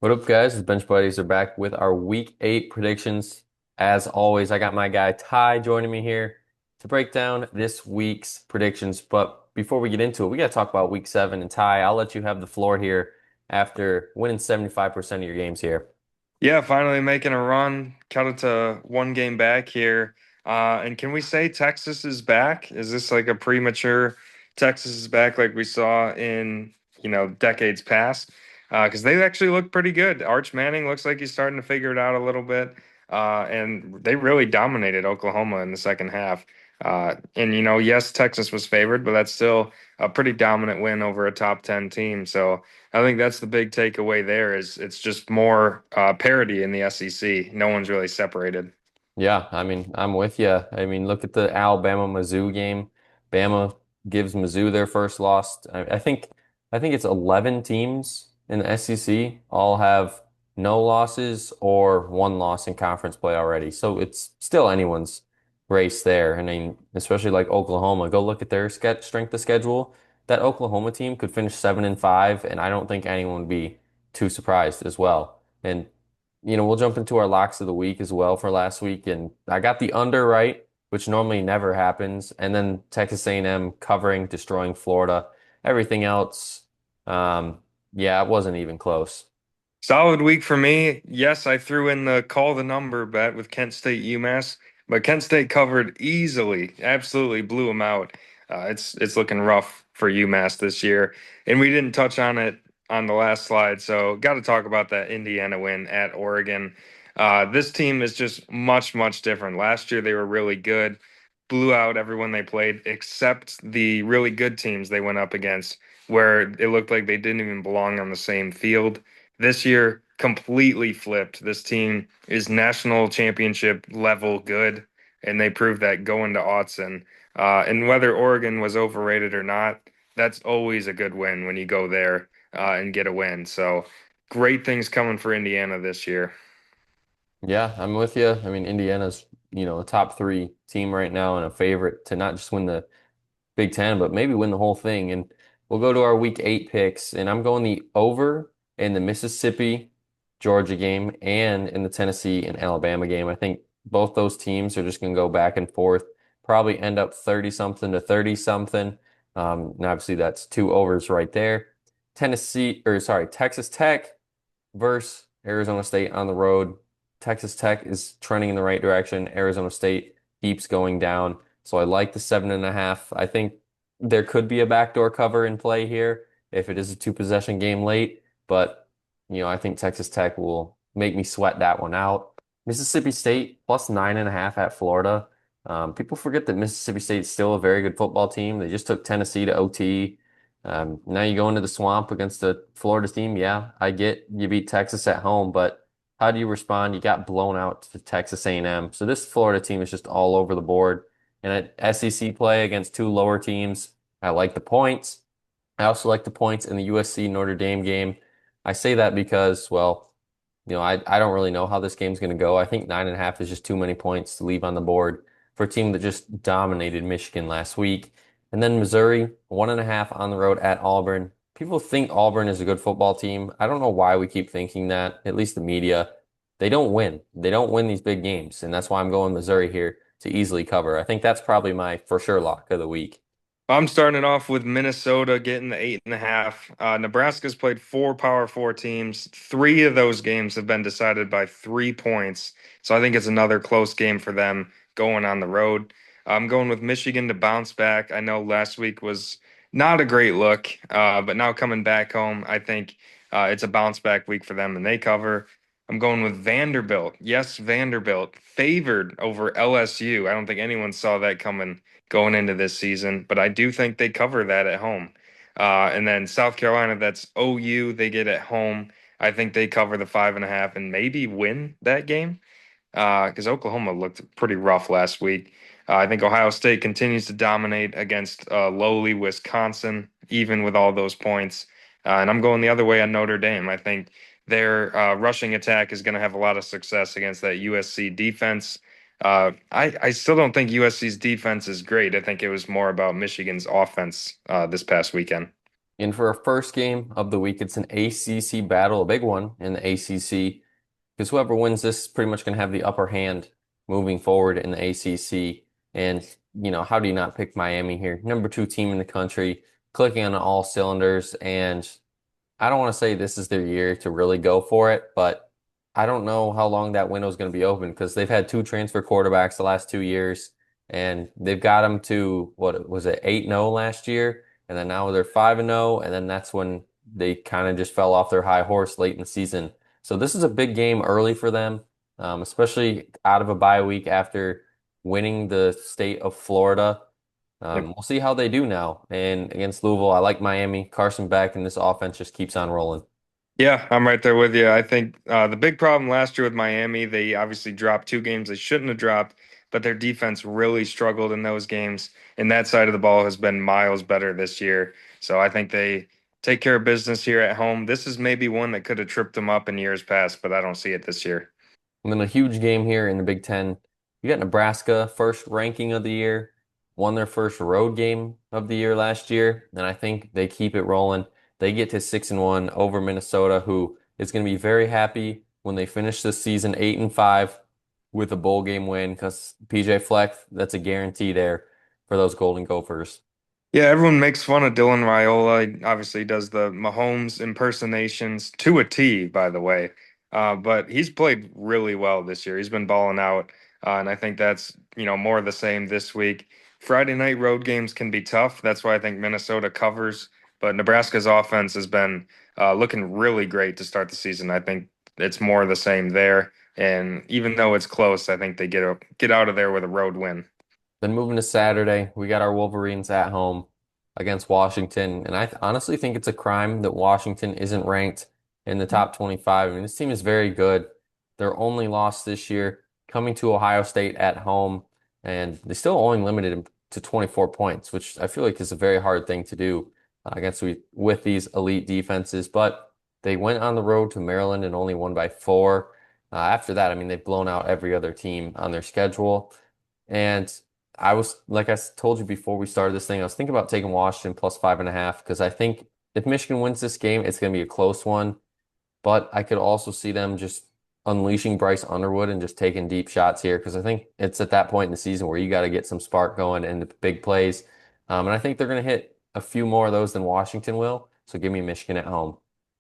What up, guys? The Bench Buddies are back with our Week 8 predictions. As always, I got my guy Ty joining me here to break down this week's predictions. But before we get into it, we got to talk about Week 7. And Ty, I'll let you have the floor here after winning 75% of your games here. Yeah, finally making a run. Cut it to one game back here. And can we say Texas is back? Is this like a premature Texas is back like we saw in, decades past? Because they actually look pretty good. Arch Manning looks like he's starting to figure it out a little bit. And they really dominated Oklahoma in the second half. And yes, Texas was favored, but that's still a pretty dominant win over a top 10 team. So I think that's the big takeaway there is it's just more parity in the SEC. No one's really separated. Yeah, I'm with you. Look at the Alabama-Mizzou game. Bama gives Mizzou their first loss. I think it's 11 teams in the SEC all have no losses or one loss in conference play already. So it's still anyone's race there. Especially like Oklahoma. Go look at their strength of schedule. That Oklahoma team could finish 7-5, and I don't think anyone would be too surprised as well. And we'll jump into our locks of the week as well for last week, and I got the under right, which normally never happens, and then Texas A&M covering, destroying Florida. Everything else, yeah, it wasn't even close. Solid week for me. Yes, I threw in the call the number bet with Kent State UMass, but Kent State covered easily, absolutely blew them out. It's looking rough for UMass this year, and we didn't touch on it on the last slide, so got to talk about that Indiana win at Oregon. This team is just much different. Last year they were really good, blew out everyone they played except the really good teams they went up against, where it looked like they didn't even belong on the same field. This year, completely flipped. This team is national championship level good, and they proved that going to Autzen. And whether Oregon was overrated or not, that's always a good win when you go there and get a win. So great things coming for Indiana this year. Yeah, I'm with you. Indiana's, a top three team right now and a favorite to not just win the Big Ten, but maybe win the whole thing. And we'll go to our week 8 picks, and I'm going the over in the Mississippi Georgia game and in the Tennessee and Alabama game. I think both those teams are just going to go back and forth, probably end up 30 something to 30 something. And obviously that's two overs right there. Texas Tech versus Arizona State on the road. Texas Tech is trending in the right direction. Arizona State keeps going down. So I like the 7.5. I think there could be a backdoor cover in play here if it is a two possession game late, but I think Texas Tech will make me sweat that one out. Mississippi State plus 9.5 at Florida. People forget that Mississippi State's still a very good football team. They just took Tennessee to OT. Now you go into the swamp against the Florida team. Yeah, I get you beat Texas at home, but how do you respond? You got blown out to Texas A&M. So this Florida team is just all over the board. And at SEC play against two lower teams, I like the points. I also like the points in the USC Notre Dame game. I say that because, well, I don't really know how this game's going to go. I think 9.5 is just too many points to leave on the board for a team that just dominated Michigan last week. And then Missouri, 1.5 on the road at Auburn. People think Auburn is a good football team. I don't know why we keep thinking that, at least the media. They don't win. They don't win these big games. And that's why I'm going Missouri here to easily cover. I think that's probably my for sure lock of the week. I'm starting it off with Minnesota getting the 8.5. Nebraska's played four Power Four teams. Three of those games have been decided by 3 points. So I think it's another close game for them going on the road. I'm going with Michigan to bounce back. I know last week was not a great look, but now coming back home, I think it's a bounce back week for them and they cover. I'm going with Vanderbilt. Yes, Vanderbilt favored over LSU. I don't think anyone saw that coming going into this season, but I do think they cover that at home. And then South Carolina, that's OU, they get at home. I think they cover the 5.5 and maybe win that game because Oklahoma looked pretty rough last week. I think Ohio State continues to dominate against lowly Wisconsin, even with all those points. And I'm going the other way on Notre Dame. I think their rushing attack is going to have a lot of success against that USC defense. I still don't think USC's defense is great. I think it was more about Michigan's offense this past weekend. And for our first game of the week, it's an ACC battle, a big one in the ACC, because whoever wins this is pretty much going to have the upper hand moving forward in the ACC. And, how do you not pick Miami here? Number two team in the country, clicking on all cylinders. And I don't want to say this is their year to really go for it, but I don't know how long that window is going to be open because they've had two transfer quarterbacks the last 2 years, and they've got them to what was it 8-0 last year, and then now they're 5-0, and then that's when they kind of just fell off their high horse late in the season. So this is a big game early for them, especially out of a bye week after winning the state of Florida. We'll see how they do now. And against Louisville, I like Miami. Carson Beck and this offense just keeps on rolling. Yeah, I'm right there with you. I think the big problem last year with Miami, they obviously dropped two games they shouldn't have dropped, but their defense really struggled in those games. And that side of the ball has been miles better this year. So I think they take care of business here at home. This is maybe one that could have tripped them up in years past, but I don't see it this year. And then a huge game here in the Big Ten. You got Nebraska, first ranking of the year, won their first road game of the year last year, and I think they keep it rolling. They get to 6-1 over Minnesota, who is going to be very happy when they finish this season 8-5 with a bowl game win because PJ Fleck, that's a guarantee there for those Golden Gophers. Yeah, everyone makes fun of Dylan Raiola. He obviously does the Mahomes impersonations to a T, by the way. But he's played really well this year. He's been balling out, and I think that's more of the same this week. Friday night road games can be tough. That's why I think Minnesota covers. But Nebraska's offense has been looking really great to start the season. I think it's more of the same there. And even though it's close, I think they get out of there with a road win. Then moving to Saturday, we got our Wolverines at home against Washington. And I honestly think it's a crime that Washington isn't ranked in the top 25. I mean, this team is very good. Their only loss this year coming to Ohio State at home, and they still only limited them to 24 points, which I feel like is a very hard thing to do against with these elite defenses. But they went on the road to Maryland and only won by 4. After that, I mean, they've blown out every other team on their schedule. And I was, like I told you before we started this thing, I was thinking about taking Washington plus 5.5 because I think if Michigan wins this game, it's going to be a close one. But I could also see them just unleashing Bryce Underwood and just taking deep shots here because I think it's at that point in the season where you got to get some spark going and the big plays. And I think they're going to hit a few more of those than Washington will. So give me Michigan at home.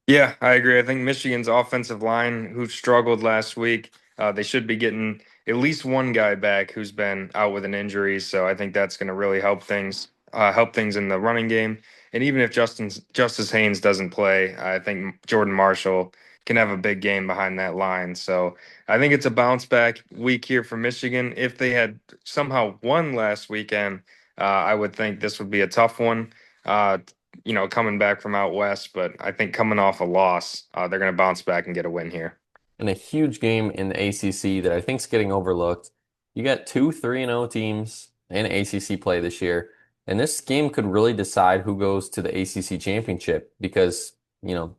Yeah, I agree. I think Michigan's offensive line, who struggled last week, they should be getting at least one guy back who's been out with an injury. So I think that's going to really help things in the running game. And even if Justice Haynes doesn't play, I think Jordan Marshall can have a big game behind that line. So I think it's a bounce back week here for Michigan. If they had somehow won last weekend, I would think this would be a tough one. Coming back from out west, but I think coming off a loss, they're going to bounce back and get a win here. And a huge game in the ACC that I think is getting overlooked. You got two 3-0 teams in ACC play this year. And this game could really decide who goes to the ACC championship because,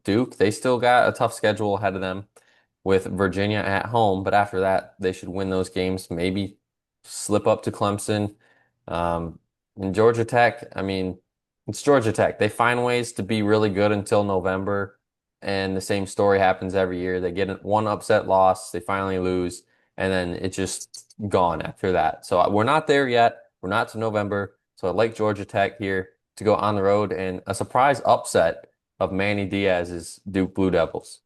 Duke, they still got a tough schedule ahead of them with Virginia at home. But after that, they should win those games, maybe slip up to Clemson. And Georgia Tech, I mean, it's Georgia Tech. They find ways to be really good until November. And the same story happens every year. They get one upset loss, they finally lose, and then it's just gone after that. So we're not there yet. We're not to November. So I like Georgia Tech here to go on the road and a surprise upset of Manny Diaz's Duke Blue Devils.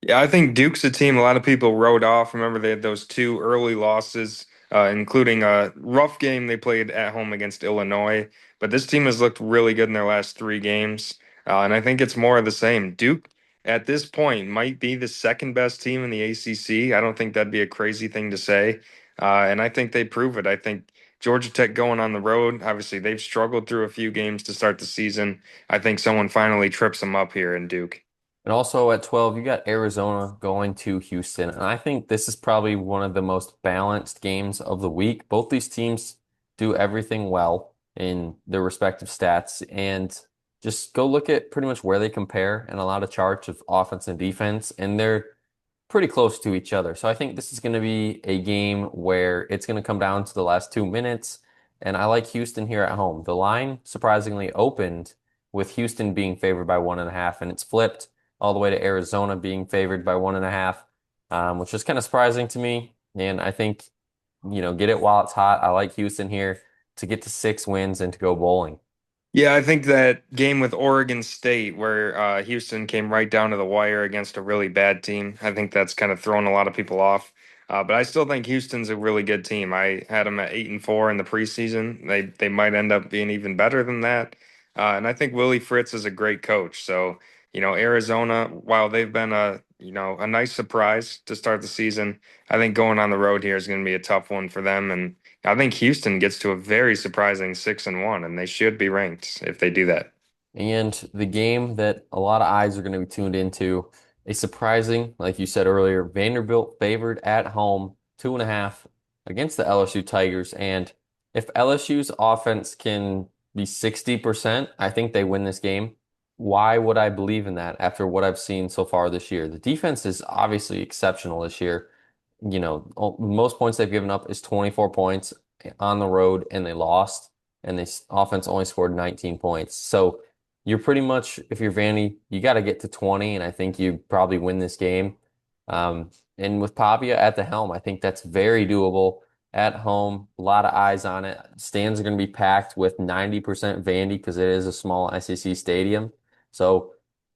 Yeah, I think Duke's a team a lot of people wrote off. Remember, they had those two early losses, including a rough game they played at home against Illinois. But this team has looked really good in their last three games. And I think it's more of the same. Duke, at this point, might be the second best team in the ACC. I don't think that'd be a crazy thing to say. And I think they prove it. I think Georgia Tech going on the road, obviously, they've struggled through a few games to start the season. I think someone finally trips them up here in Duke. And also at 12, you got Arizona going to Houston. And I think this is probably one of the most balanced games of the week. Both these teams do everything well in their respective stats. And just go look at pretty much where they compare and a lot of charts of offense and defense. And they're pretty close to each other. So I think this is going to be a game where it's going to come down to the last 2 minutes. And I like Houston here at home. The line surprisingly opened with Houston being favored by 1.5, and it's flipped all the way to Arizona being favored by 1.5, which is kind of surprising to me. And I think, get it while it's hot. I like Houston here to get to 6 wins and to go bowling. Yeah, I think that game with Oregon State, where Houston came right down to the wire against a really bad team, I think that's kind of thrown a lot of people off. But I still think Houston's a really good team. I had them at 8-4 in the preseason. They might end up being even better than that. And I think Willie Fritz is a great coach. So, Arizona, while they've been a nice surprise to start the season, I think going on the road here is going to be a tough one for them. And I think Houston gets to a very surprising 6-1, and they should be ranked if they do that. And the game that a lot of eyes are going to be tuned into, a surprising, like you said earlier, Vanderbilt favored at home, 2.5 against the LSU Tigers. And if LSU's offense can be 60%, I think they win this game. Why would I believe in that after what I've seen so far this year? The defense is obviously exceptional this year. Most points they've given up is 24 points on the road, and they lost, and this offense only scored 19 points. So you're pretty much, if you're Vandy, you got to get to 20, and I think you probably win this game. And with Pavia at the helm, I think that's very doable at home. A lot of eyes on it. Stands are going to be packed with 90% Vandy because it is a small SEC stadium. So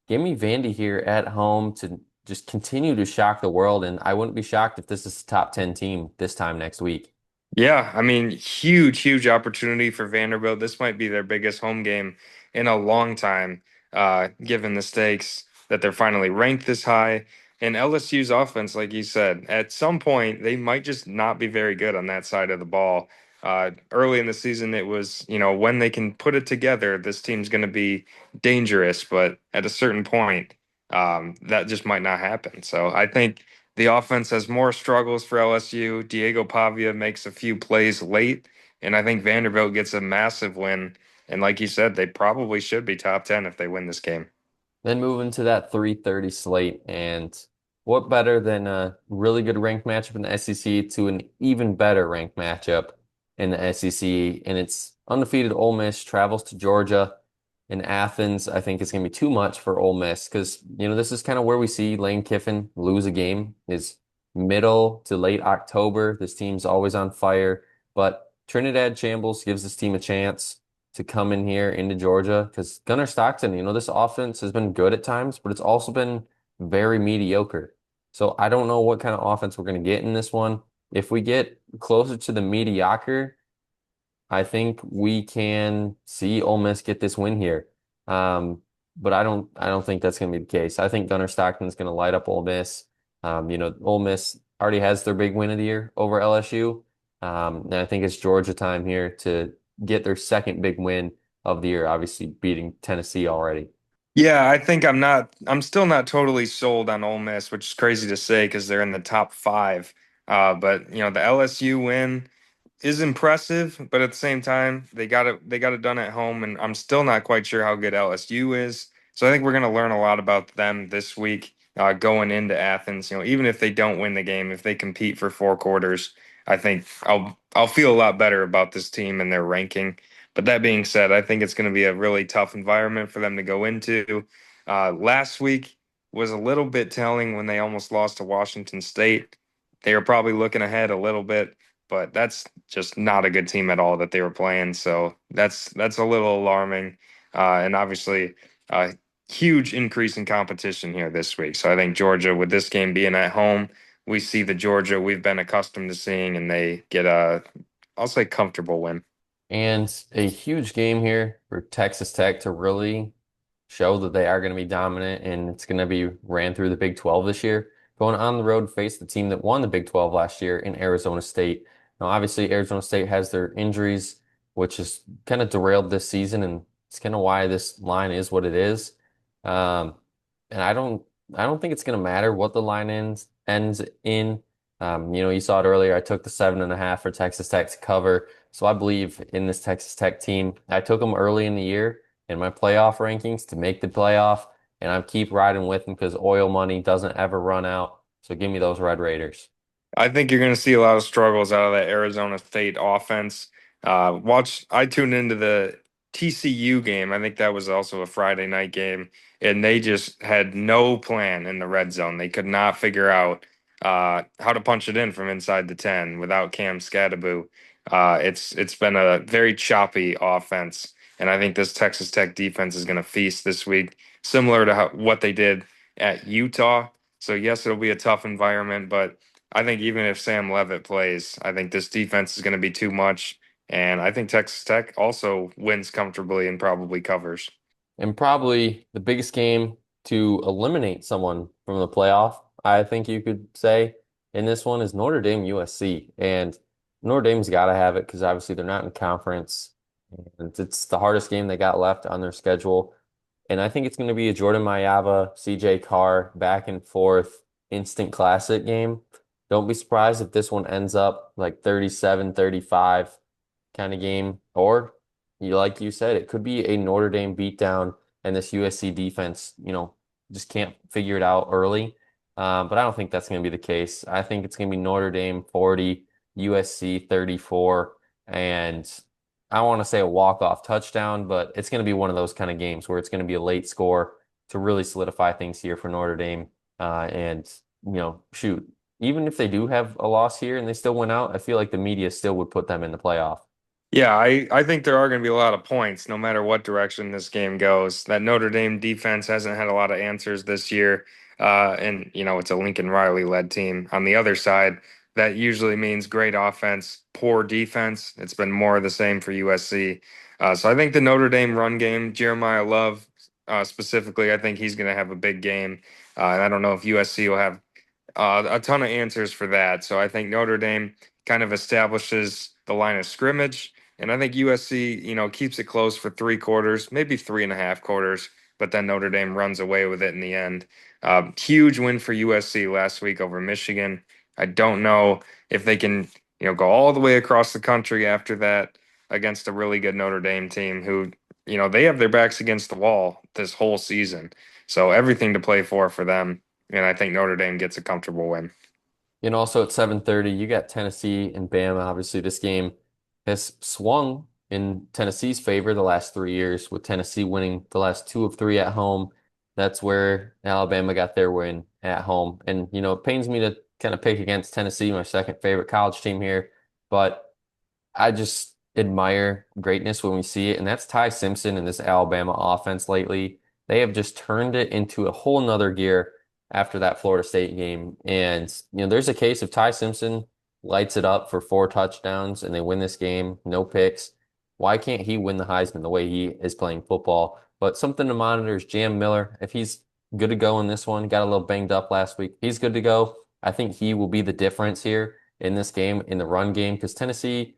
give me Vandy here at home to just continue to shock the world. And I wouldn't be shocked if this is a top 10 team this time next week. Yeah, I mean, huge, huge opportunity for Vanderbilt. This might be their biggest home game in a long time, given the stakes that they're finally ranked this high. And LSU's offense, like you said, at some point they might just not be very good on that side of the ball. Early in the season, it was, when they can put it together, this team's going to be dangerous. But at a certain point, that just might not happen. So I think the offense has more struggles for LSU. Diego Pavia makes a few plays late, and I think Vanderbilt gets a massive win. And like you said, they probably should be top 10 if they win this game. Then moving to that 3:30 slate, and what better than a really good ranked matchup in the SEC to an even better ranked matchup in the SEC, and it's undefeated Ole Miss travels to Georgia in Athens. I think it's going to be too much for Ole Miss because this is kind of where we see Lane Kiffin lose a game is middle to late October. This team's always on fire, but Trinidad Chambles gives this team a chance to come in here into Georgia because Gunnar Stockton, this offense has been good at times, but it's also been very mediocre. So I don't know what kind of offense we're going to get in this one. If we get closer to the mediocre, I think we can see Ole Miss get this win here. But I don't think that's going to be the case. I think Gunnar Stockton's going to light up Ole Miss. Ole Miss already has their big win of the year over LSU. And I think it's Georgia time here to get their second big win of the year, obviously beating Tennessee already. Yeah, I think I'm still not totally sold on Ole Miss, which is crazy to say because they're in the top five. But the LSU win is impressive, but at the same time, they got it done at home, and I'm still not quite sure how good LSU is. So I think we're gonna learn a lot about them this week, going into Athens. Even if they don't win the game, if they compete for 4 quarters, I think I'll feel a lot better about this team and their ranking. But that being said, I think it's going to be a really tough environment for them to go into. Last week was a little bit telling when they almost lost to Washington State. They were probably looking ahead a little bit, but that's just not a good team at all that they were playing. So that's a little alarming, and obviously a huge increase in competition here this week. So I think Georgia, with this game being at home, we see the Georgia we've been accustomed to seeing, and they get a, I'll say, comfortable win. And a huge game here for Texas Tech to really show that they are going to be dominant and it's going to be ran through the Big 12 this year. Going on the road to face the team that won the Big 12 last year in Arizona State. Now, obviously, Arizona State has their injuries, which has kind of derailed this season, and it's kind of why this line is what it is. Um, and I don't think it's going to matter what the line ends in. You saw it earlier. I took the 7.5 for Texas Tech to cover. So I believe in this Texas Tech team. I took them early in the year in my playoff rankings to make the playoff, and I keep riding with them because oil money doesn't ever run out. So give me those Red Raiders. I think you're going to see a lot of struggles out of that Arizona State offense. I tuned into the TCU game. I think that was also a Friday night game, and they just had no plan in the red zone. They could not figure out how to punch it in from inside the 10 without Cam Scatterbo. It's been a very choppy offense, and I think this Texas Tech defense is going to feast this week, similar to what they did at Utah. So yes, it'll be a tough environment, but I think even if Sam Levitt plays, I think this defense is going to be too much. And I think Texas Tech also wins comfortably and probably covers. And probably the biggest game to eliminate someone from the playoff, I think you could say, in this one is Notre Dame USC. And Notre Dame's got to have it because obviously they're not in conference. And it's the hardest game they got left on their schedule. And I think it's going to be a Jordan Mayava, CJ Carr back and forth instant classic game. Don't be surprised if this one ends up like 37-35 kind of game. Or like you said, it could be a Notre Dame beatdown and this USC defense, just can't figure it out early. But I don't think that's going to be the case. I think it's going to be Notre Dame 40, USC 34, and I want to say a walk-off touchdown, but it's going to be one of those kind of games where it's going to be a late score to really solidify things here for Notre Dame. And, shoot, even if they do have a loss here and they still win out, I feel like the media still would put them in the playoff. Yeah, I think there are going to be a lot of points no matter what direction this game goes. That Notre Dame defense hasn't had a lot of answers this year. And, it's a Lincoln Riley led team. On the other side, that usually means great offense, poor defense. It's been more of the same for USC. So I think the Notre Dame run game, Jeremiah Love specifically, I think he's going to have a big game. And I don't know if USC will have a ton of answers for that. So I think Notre Dame kind of establishes the line of scrimmage, and I think USC, keeps it close for 3 quarters, maybe 3.5 quarters, but then Notre Dame runs away with it in the end. Huge win for USC last week over Michigan. I don't know if they can, go all the way across the country after that against a really good Notre Dame team who, they have their backs against the wall this whole season. So everything to play for them. And I think Notre Dame gets a comfortable win. And also at 7:30, you got Tennessee and Bama. Obviously, this game has swung in Tennessee's favor the last 3 years, with Tennessee winning the last two of three at home. That's where Alabama got their win at home. And, it pains me to kind of pick against Tennessee, my second favorite college team here, but I just admire greatness when we see it. And that's Ty Simpson and this Alabama offense lately. They have just turned it into a whole nother gear after that Florida State game. And, there's a case if Ty Simpson lights it up for 4 touchdowns and they win this game, no picks. Why can't he win the Heisman the way he is playing football? But something to monitor is Jam Miller. If he's good to go in this one, got a little banged up last week. He's good to go. I think he will be the difference here in this game, in the run game, because Tennessee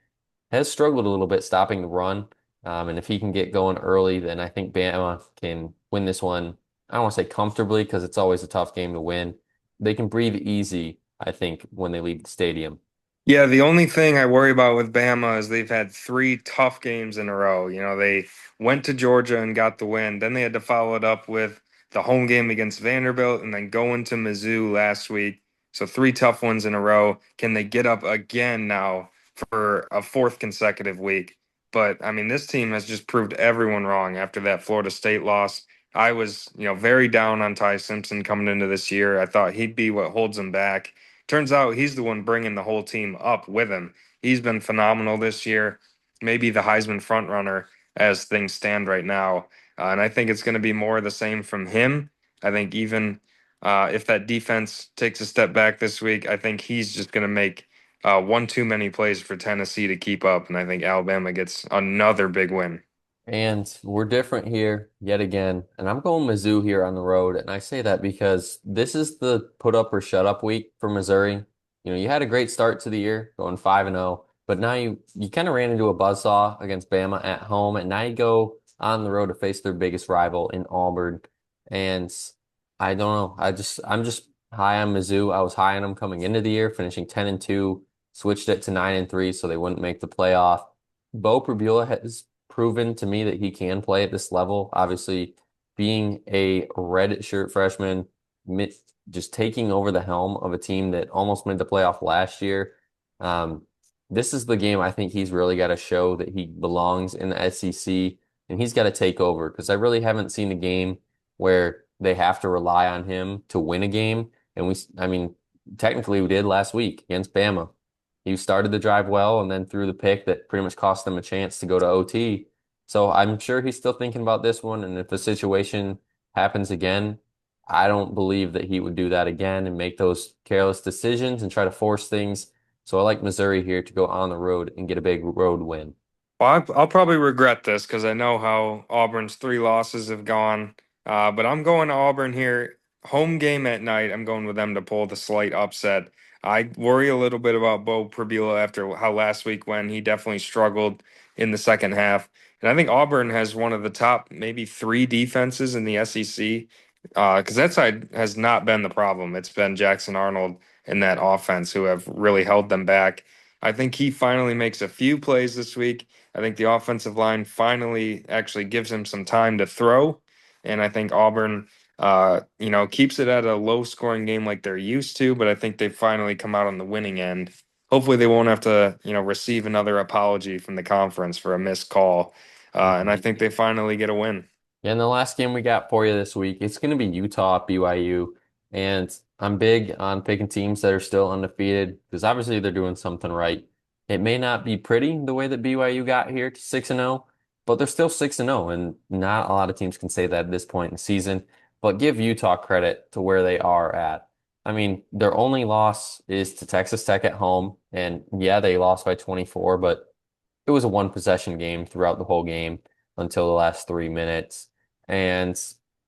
has struggled a little bit stopping the run. And if he can get going early, then I think Bama can win this one. I don't want to say comfortably because it's always a tough game to win. They can breathe easy, I think, when they leave the stadium. Yeah, the only thing I worry about with Bama is they've had 3 tough games in a row. They went to Georgia and got the win. Then they had to follow it up with the home game against Vanderbilt and then going to Mizzou last week. So 3 tough ones in a row. Can they get up again now for a fourth consecutive week? But I mean, this team has just proved everyone wrong after that Florida State loss. I was, very down on Ty Simpson coming into this year. I thought he'd be what holds him back. Turns out he's the one bringing the whole team up with him. He's been phenomenal this year, maybe the Heisman frontrunner as things stand right now. And I think it's going to be more of the same from him. I think even if that defense takes a step back this week, I think he's just going to make one too many plays for Tennessee to keep up. And I think Alabama gets another big win. And we're different here yet again. And I'm going Mizzou here on the road. And I say that because this is the put up or shut up week for Missouri. You had a great start to the year going 5-0, but now you kind of ran into a buzzsaw against Bama at home. And now you go on the road to face their biggest rival in Auburn. And I don't know. I'm just high on Mizzou. I was high on them coming into the year, finishing 10-2, switched it to 9-3 so they wouldn't make the playoff. Bo Pribula has proven to me that he can play at this level. Obviously, being a red shirt freshman, just taking over the helm of a team that almost made the playoff last year. This is the game I think he's really got to show that he belongs in the SEC and he's got to take over because I really haven't seen a game where they have to rely on him to win a game. And I mean, technically we did last week against Bama. He started the drive well and then threw the pick that pretty much cost them a chance to go to OT. So I'm sure he's still thinking about this one. And if the situation happens again, I don't believe that he would do that again and make those careless decisions and try to force things. So I like Missouri here to go on the road and get a big road win. Well, I'll probably regret this because I know how Auburn's three losses have gone. But I'm going to Auburn here. Home game at night. I'm going with them to pull the slight upset. I worry a little bit about Bo Pribula after how last week went. He definitely struggled in the second half. And I think Auburn has one of the top maybe three defenses in the SEC. Because that side has not been the problem. It's been Jackson Arnold and that offense who have really held them back. I think he finally makes a few plays this week. I think the offensive line finally actually gives him some time to throw. And I think Auburn, keeps it at a low scoring game like they're used to, but I think they finally come out on the winning end. Hopefully they won't have to, receive another apology from the conference for a missed call. And I Mhm. think they finally get a win. Yeah, and the last game we got for you this week, it's going to be Utah BYU. And I'm big on picking teams that are still undefeated because obviously they're doing something right. It may not be pretty the way that BYU got here to 6-0, but they're still 6-0, and not a lot of teams can say that at this point in the season. But give Utah credit to where they are at. I mean, their only loss is to Texas Tech at home, and yeah, they lost by 24, but it was a one possession game throughout the whole game until the last 3 minutes. And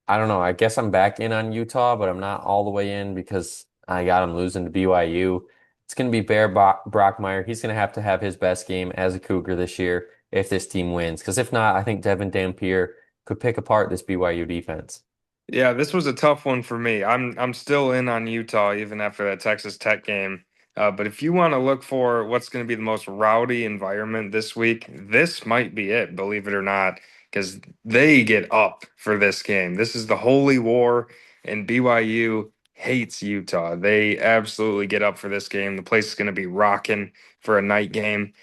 I don't know. I guess I'm back in on Utah, but I'm not all the way in because I got him losing to BYU. It's going to be Bear Brockmeyer. He's going to have his best game as a Cougar this year if this team wins. Because if not, I think Devin Dampier could pick apart this BYU defense. Yeah, this was a tough one for me. I'm still in on Utah even after that Texas Tech game. But if you want to look for what's going to be the most rowdy environment this week, this might be it, believe it or not, because they get up for this game. This is the Holy War, and BYU hates Utah. They absolutely get up for this game. The place is going to be rocking for a night game.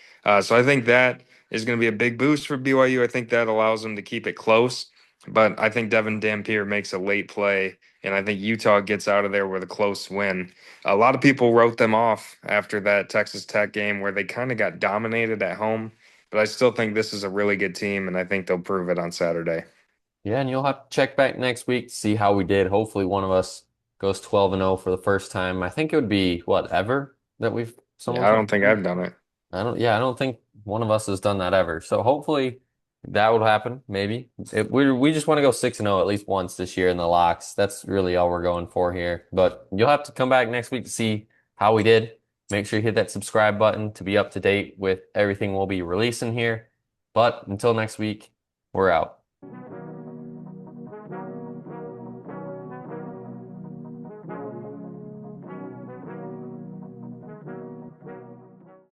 So I think that is going to be a big boost for BYU. I think that allows them to keep it close. But I think Devin Dampier makes a late play, and I think Utah gets out of there with a close win. A lot of people wrote them off after that Texas Tech game where they kind of got dominated at home, but I still think this is a really good team, and I think they'll prove it on Saturday. Yeah, and you'll have to check back next week to see how we did. Hopefully, one of us goes 12-0 for the first time. I think it would be what, ever that Yeah, I someone's don't think I've done it. I don't think one of us has done that ever. So hopefully that would happen, maybe. We just want to go 6-0 at least once this year in the locks. That's really all we're going for here. But you'll have to come back next week to see how we did. Make sure you hit that subscribe button to be up to date with everything we'll be releasing here. But until next week, we're out.